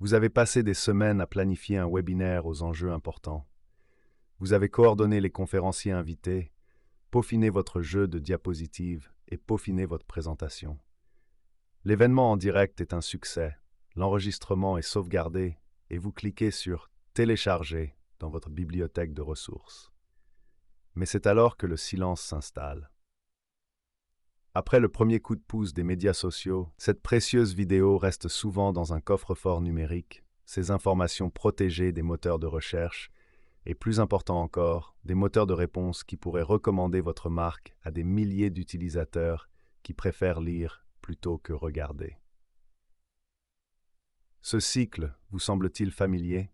Vous avez passé des semaines à planifier un webinaire aux enjeux importants. Vous avez coordonné les conférenciers invités, peaufiné votre jeu de diapositives et peaufiné votre présentation. L'événement en direct est un succès, l'enregistrement est sauvegardé et vous cliquez sur Télécharger dans votre bibliothèque de ressources. Mais c'est alors que le silence s'installe. Après le premier coup de pouce des médias sociaux, cette précieuse vidéo reste souvent dans un coffre-fort numérique, ses informations protégées des moteurs de recherche et, plus important encore, des moteurs de réponse qui pourraient recommander votre marque à des milliers d'utilisateurs qui préfèrent lire plutôt que regarder. Ce cycle vous semble-t-il familier?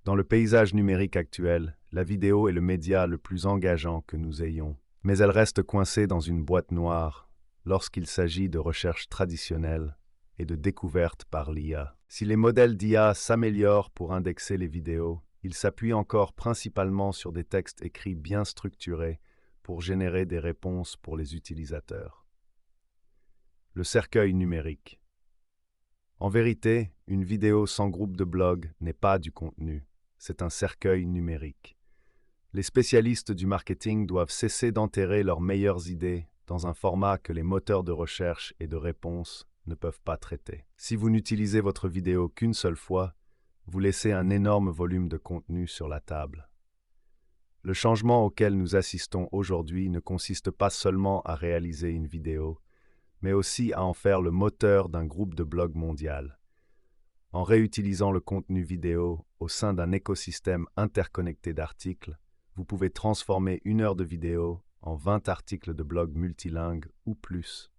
Dans le paysage numérique actuel, la vidéo est le média le plus engageant que nous ayons. Mais elle reste coincée dans une boîte noire lorsqu'il s'agit de recherche traditionnelle et de découverte par l'IA. Si les modèles d'IA s'améliorent pour indexer les vidéos, ils s'appuient encore principalement sur des textes écrits bien structurés pour générer des réponses pour les utilisateurs. Le cercueil numérique. En vérité, une vidéo sans groupe de blog n'est pas du contenu, c'est un cercueil numérique. Les spécialistes du marketing doivent cesser d'enterrer leurs meilleures idées dans un format que les moteurs de recherche et de réponse ne peuvent pas traiter. Si vous n'utilisez votre vidéo qu'une seule fois, vous laissez un énorme volume de contenu sur la table. Le changement auquel nous assistons aujourd'hui ne consiste pas seulement à réaliser une vidéo, mais aussi à en faire le moteur d'un groupe de blog mondial. En réutilisant le contenu vidéo au sein d'un écosystème interconnecté d'articles, vous pouvez transformer 1 heure de vidéo en 20 articles de blog multilingues ou plus,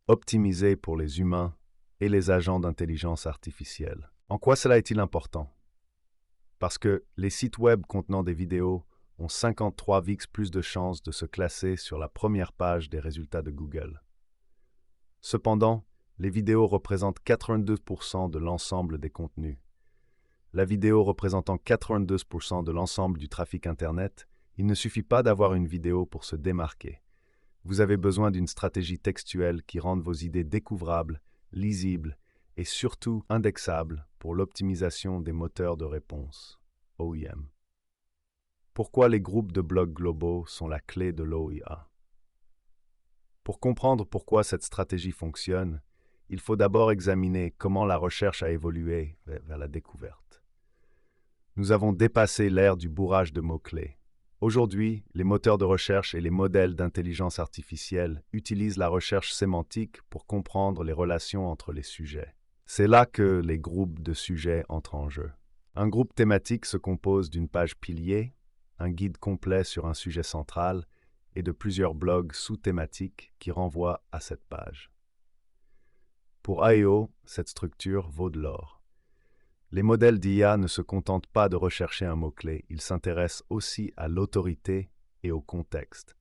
optimisés pour les humains et les agents d'intelligence artificielle. En quoi cela est-il important? Parce que les sites web contenant des vidéos ont 53x plus de chances de se classer sur la première page des résultats de Google. Cependant, les vidéos représentent 82% de l'ensemble des contenus. La vidéo représentant 82% de l'ensemble du trafic Internet, il ne suffit pas d'avoir une vidéo pour se démarquer. Vous avez besoin d'une stratégie textuelle qui rende vos idées découvrables, lisibles et surtout indexables pour l'optimisation des moteurs de réponse, OEM. Pourquoi les groupes de blogs globaux sont la clé de l'OIA? Pour comprendre pourquoi cette stratégie fonctionne, il faut d'abord examiner comment la recherche a évolué vers la découverte. Nous avons dépassé l'ère du bourrage de mots-clés. Aujourd'hui, les moteurs de recherche et les modèles d'intelligence artificielle utilisent la recherche sémantique pour comprendre les relations entre les sujets. C'est là que les groupes de sujets entrent en jeu. Un groupe thématique se compose d'une page pilier, un guide complet sur un sujet central et de plusieurs blogs sous-thématiques qui renvoient à cette page. Pour AEO, cette structure vaut de l'or. Les modèles d'IA ne se contentent pas de rechercher un mot-clé, ils s'intéressent aussi à l'autorité et au contexte.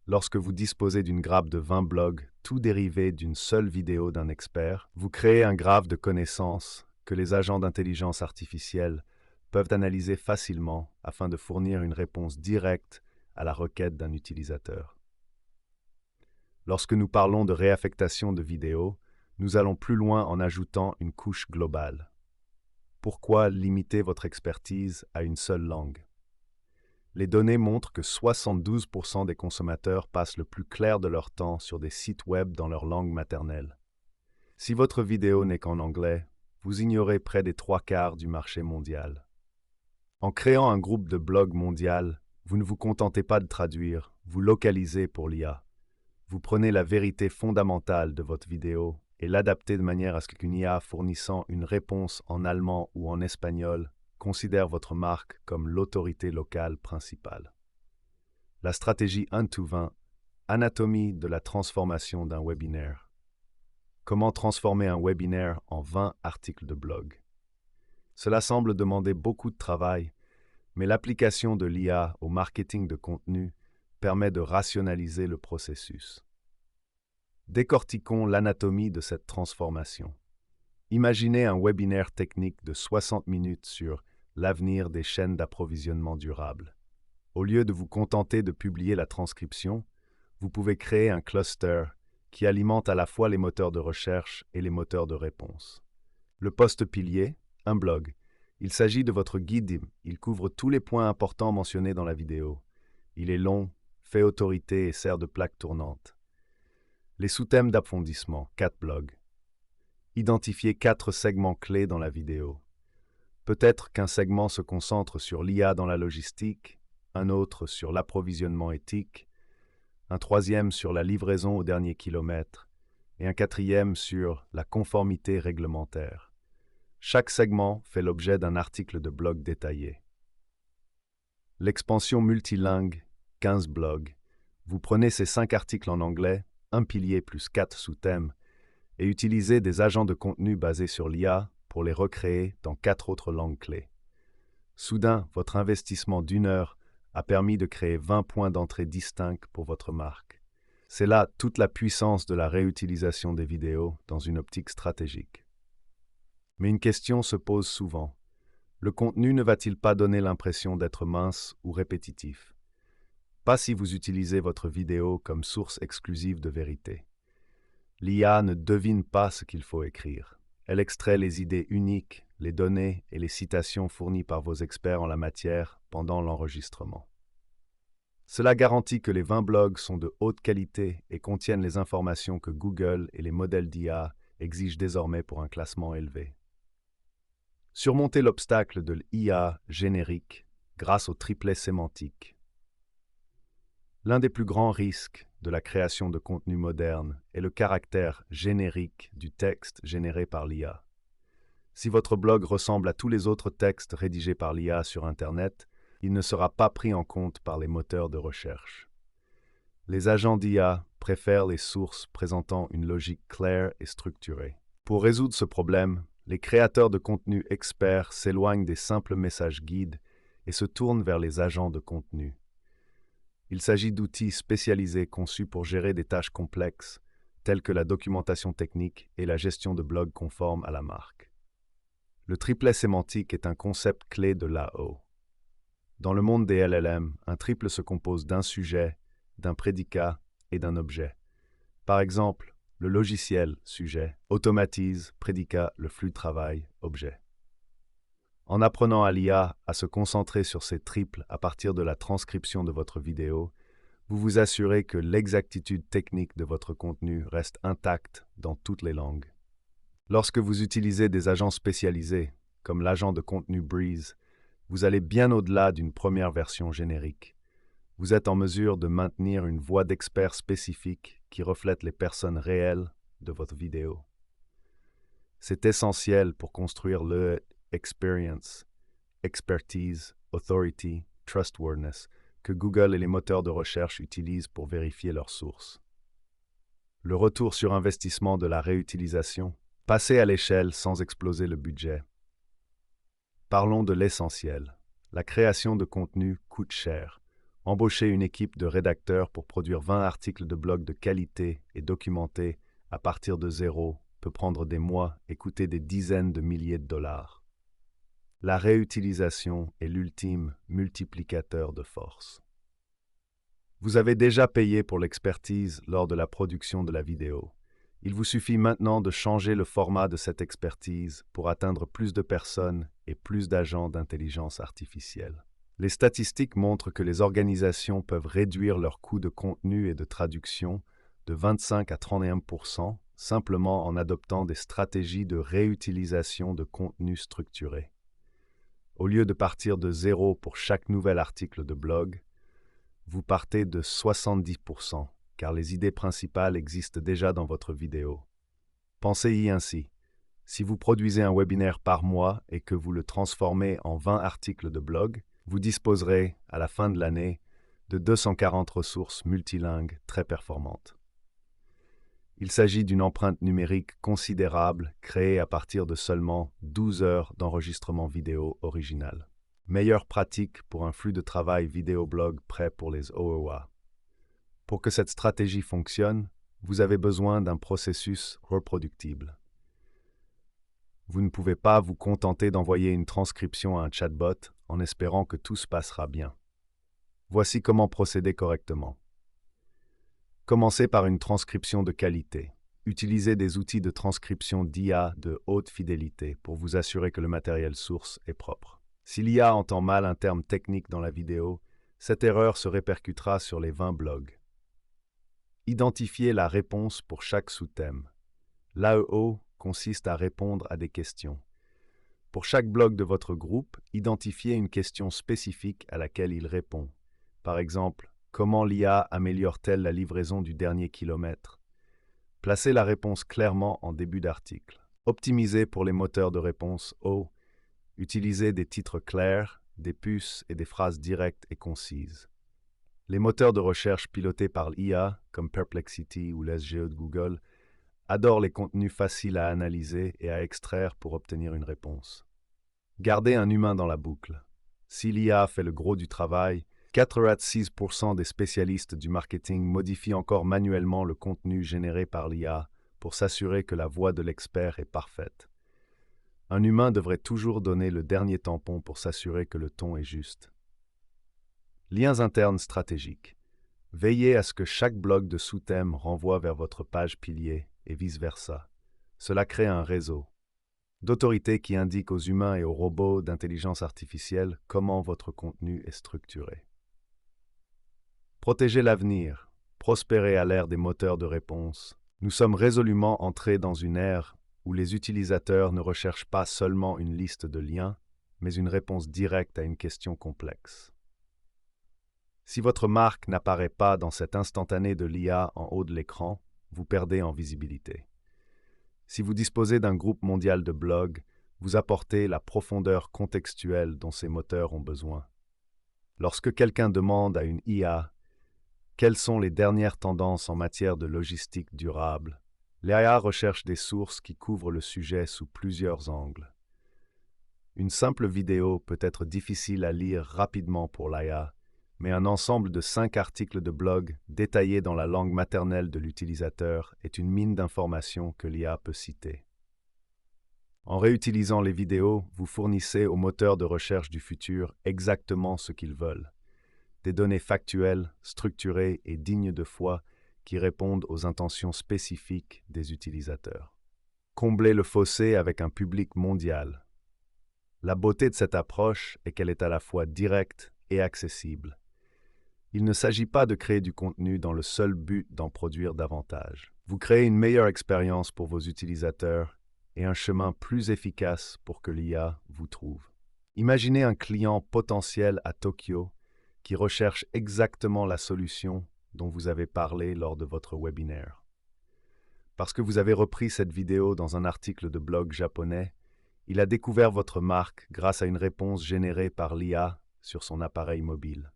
Lorsque vous disposez d'une grappe de 20 blogs, tout dérivé d'une seule vidéo d'un expert, vous créez un graphe de connaissances que les agents d'intelligence artificielle peuvent analyser facilement afin de fournir une réponse directe à la requête d'un utilisateur. Lorsque nous parlons de réaffectation de vidéos, nous allons plus loin en ajoutant une couche globale. Pourquoi limiter votre expertise à une seule langue? Les données montrent que 72% des consommateurs passent le plus clair de leur temps sur des sites web dans leur langue maternelle. Si votre vidéo n'est qu'en anglais, vous ignorez près des 3/4 du marché mondial. En créant un groupe de blogs mondial, vous ne vous contentez pas de traduire, vous localisez pour l'IA. Vous prenez la vérité fondamentale de votre vidéo et l'adaptez de manière à ce qu'une IA fournissant une réponse en allemand ou en espagnol considère votre marque comme l'autorité locale principale. La stratégie 1-to-20, anatomie de la transformation d'un webinaire. Comment transformer un webinaire en 20 articles de blog? Cela semble demander beaucoup de travail, mais l'application de l'IA au marketing de contenu permet de rationaliser le processus. Décortiquons l'anatomie de cette transformation. Imaginez un webinaire technique de 60 minutes sur l'avenir des chaînes d'approvisionnement durable. Au lieu de vous contenter de publier la transcription, vous pouvez créer un cluster qui alimente à la fois les moteurs de recherche et les moteurs de réponse. Le poste pilier, un blog. Il s'agit de votre guide. Il couvre tous les points importants mentionnés dans la vidéo. Il est long, fait autorité et sert de plaque tournante. Les sous-thèmes d'approfondissement, 4 blogs. Identifiez 4 segments clés dans la vidéo. Peut-être qu'un segment se concentre sur l'IA dans la logistique, un autre sur l'approvisionnement éthique, un troisième sur la livraison au dernier kilomètre, et un quatrième sur la conformité réglementaire. Chaque segment fait l'objet d'un article de blog détaillé. L'expansion multilingue, 15 blogs. Vous prenez ces 5 articles en anglais, un pilier plus 4 sous-thèmes, et utilisez des agents de contenu basés sur l'IA pour les recréer dans 4 autres langues clés. Soudain, votre investissement d'1 heure a permis de créer 20 points d'entrée distincts pour votre marque. C'est là toute la puissance de la réutilisation des vidéos dans une optique stratégique. Mais une question se pose souvent. Le contenu ne va-t-il pas donner l'impression d'être mince ou répétitif? Pas si vous utilisez votre vidéo comme source exclusive de vérité. L'IA ne devine pas ce qu'il faut écrire. Elle extrait les idées uniques, les données et les citations fournies par vos experts en la matière pendant l'enregistrement. Cela garantit que les 20 blogs sont de haute qualité et contiennent les informations que Google et les modèles d'IA exigent désormais pour un classement élevé. Surmontez l'obstacle de l'IA générique grâce au triplet sémantique. L'un des plus grands risques de la création de contenu moderne est le caractère générique du texte généré par l'IA. Si votre blog ressemble à tous les autres textes rédigés par l'IA sur Internet, il ne sera pas pris en compte par les moteurs de recherche. Les agents d'IA préfèrent les sources présentant une logique claire et structurée. Pour résoudre ce problème, les créateurs de contenu experts s'éloignent des simples messages guides et se tournent vers les agents de contenu. Il s'agit d'outils spécialisés conçus pour gérer des tâches complexes, telles que la documentation technique et la gestion de blogs conformes à la marque. Le triplet sémantique est un concept clé de l'AO. Dans le monde des LLM, un triple se compose d'un sujet, d'un prédicat et d'un objet. Par exemple, le logiciel, sujet, automatise, prédicat, le flux de travail, objet. En apprenant à l'IA à se concentrer sur ces triples à partir de la transcription de votre vidéo, vous vous assurez que l'exactitude technique de votre contenu reste intacte dans toutes les langues. Lorsque vous utilisez des agents spécialisés, comme l'agent de contenu Breeze, vous allez bien au-delà d'une première version générique. Vous êtes en mesure de maintenir une voix d'expert spécifique qui reflète les personnes réelles de votre vidéo. C'est essentiel pour construire le experience, expertise, authority, trustworthiness que Google et les moteurs de recherche utilisent pour vérifier leurs sources. Le retour sur investissement de la réutilisation, passer à l'échelle sans exploser le budget. Parlons de l'essentiel. La création de contenu coûte cher. Embaucher une équipe de rédacteurs pour produire 20 articles de blog de qualité et documentés à partir de zéro peut prendre des mois et coûter des dizaines de milliers de dollars. La réutilisation est l'ultime multiplicateur de force. Vous avez déjà payé pour l'expertise lors de la production de la vidéo. Il vous suffit maintenant de changer le format de cette expertise pour atteindre plus de personnes et plus d'agents d'intelligence artificielle. Les statistiques montrent que les organisations peuvent réduire leurs coûts de contenu et de traduction de 25 à 31% simplement en adoptant des stratégies de réutilisation de contenu structuré. Au lieu de partir de zéro pour chaque nouvel article de blog, vous partez de 70%, car les idées principales existent déjà dans votre vidéo. Pensez-y ainsi. Si vous produisez un webinaire par mois et que vous le transformez en 20 articles de blog, vous disposerez, à la fin de l'année, de 240 ressources multilingues très performantes. Il s'agit d'une empreinte numérique considérable créée à partir de seulement 12 heures d'enregistrement vidéo original. Meilleure pratique pour un flux de travail vidéoblog prêt pour les OOA. Pour que cette stratégie fonctionne, vous avez besoin d'un processus reproductible. Vous ne pouvez pas vous contenter d'envoyer une transcription à un chatbot en espérant que tout se passera bien. Voici comment procéder correctement. Commencez par une transcription de qualité. Utilisez des outils de transcription d'IA de haute fidélité pour vous assurer que le matériel source est propre. Si l'IA entend mal un terme technique dans la vidéo, cette erreur se répercutera sur les 20 blogs. Identifiez la réponse pour chaque sous-thème. L'AEO consiste à répondre à des questions. Pour chaque blog de votre groupe, identifiez une question spécifique à laquelle il répond. Par exemple, comment l'IA améliore-t-elle la livraison du dernier kilomètre? Placez la réponse clairement en début d'article. Optimisez pour les moteurs de réponse O. Utilisez des titres clairs, des puces et des phrases directes et concises. Les moteurs de recherche pilotés par l'IA, comme Perplexity ou l'SGE de Google, adorent les contenus faciles à analyser et à extraire pour obtenir une réponse. Gardez un humain dans la boucle. Si l'IA fait le gros du travail, 86% des spécialistes du marketing modifient encore manuellement le contenu généré par l'IA pour s'assurer que la voix de l'expert est parfaite. Un humain devrait toujours donner le dernier tampon pour s'assurer que le ton est juste. Liens internes stratégiques. Veillez à ce que chaque blog de sous-thème renvoie vers votre page pilier et vice-versa. Cela crée un réseau d'autorité qui indique aux humains et aux robots d'intelligence artificielle comment votre contenu est structuré. Protégez l'avenir, prospérez à l'ère des moteurs de réponse. Nous sommes résolument entrés dans une ère où les utilisateurs ne recherchent pas seulement une liste de liens, mais une réponse directe à une question complexe. Si votre marque n'apparaît pas dans cet instantané de l'IA en haut de l'écran, vous perdez en visibilité. Si vous disposez d'un groupe mondial de blogs, vous apportez la profondeur contextuelle dont ces moteurs ont besoin. Lorsque quelqu'un demande à une IA quelles sont les dernières tendances en matière de logistique durable, l'IA recherche des sources qui couvrent le sujet sous plusieurs angles. Une simple vidéo peut être difficile à lire rapidement pour l'IA, mais un ensemble de 5 articles de blog détaillés dans la langue maternelle de l'utilisateur est une mine d'informations que l'IA peut citer. En réutilisant les vidéos, vous fournissez aux moteurs de recherche du futur exactement ce qu'ils veulent. Des données factuelles, structurées et dignes de foi qui répondent aux intentions spécifiques des utilisateurs. Comblez le fossé avec un public mondial. La beauté de cette approche est qu'elle est à la fois directe et accessible. Il ne s'agit pas de créer du contenu dans le seul but d'en produire davantage. Vous créez une meilleure expérience pour vos utilisateurs et un chemin plus efficace pour que l'IA vous trouve. Imaginez un client potentiel à Tokyo qui recherche exactement la solution dont vous avez parlé lors de votre webinaire. Parce que vous avez repris cette vidéo dans un article de blog japonais, il a découvert votre marque grâce à une réponse générée par l'IA sur son appareil mobile.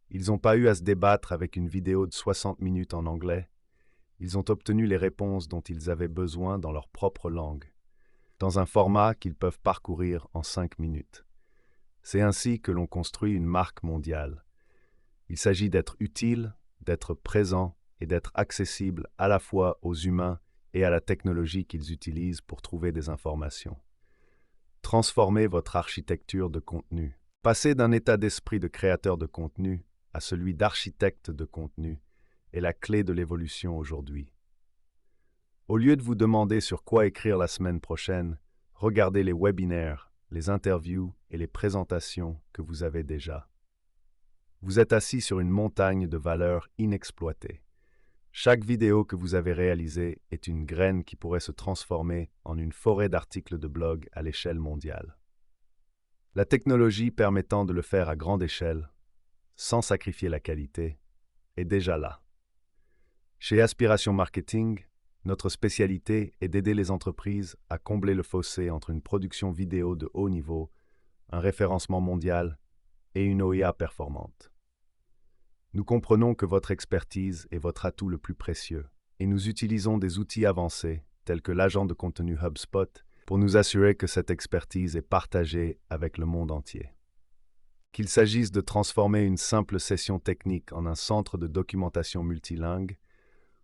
Ils n'ont pas eu à se débattre avec une vidéo de 60 minutes en anglais. Ils ont obtenu les réponses dont ils avaient besoin dans leur propre langue, dans un format qu'ils peuvent parcourir en 5 minutes. C'est ainsi que l'on construit une marque mondiale. Il s'agit d'être utile, d'être présent et d'être accessible à la fois aux humains et à la technologie qu'ils utilisent pour trouver des informations. Transformez votre architecture de contenu. Passez d'un état d'esprit de créateur de contenu à celui d'architecte de contenu est la clé de l'évolution aujourd'hui. Au lieu de vous demander sur quoi écrire la semaine prochaine, regardez les webinaires, les interviews et les présentations que vous avez déjà. Vous êtes assis sur une montagne de valeurs inexploitées. Chaque vidéo que vous avez réalisée est une graine qui pourrait se transformer en une forêt d'articles de blog à l'échelle mondiale. La technologie permettant de le faire à grande échelle, sans sacrifier la qualité, est déjà là. Chez Aspiration Marketing, notre spécialité est d'aider les entreprises à combler le fossé entre une production vidéo de haut niveau, un référencement mondial et une OIA performante. Nous comprenons que votre expertise est votre atout le plus précieux et nous utilisons des outils avancés tels que l'agent de contenu HubSpot pour nous assurer que cette expertise est partagée avec le monde entier. Qu'il s'agisse de transformer une simple session technique en un centre de documentation multilingue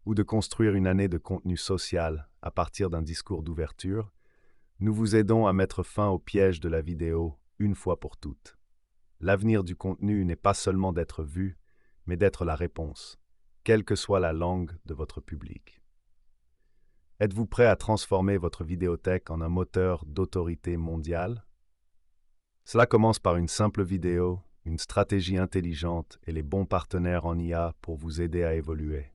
ou de construire une année de contenu social à partir d'un discours d'ouverture, nous vous aidons à mettre fin au piège de la vidéo une fois pour toutes. L'avenir du contenu n'est pas seulement d'être vu, mais d'être la réponse, quelle que soit la langue de votre public. Êtes-vous prêt à transformer votre vidéothèque en un moteur d'autorité mondiale? Cela commence par une simple vidéo, une stratégie intelligente et les bons partenaires en IA pour vous aider à évoluer.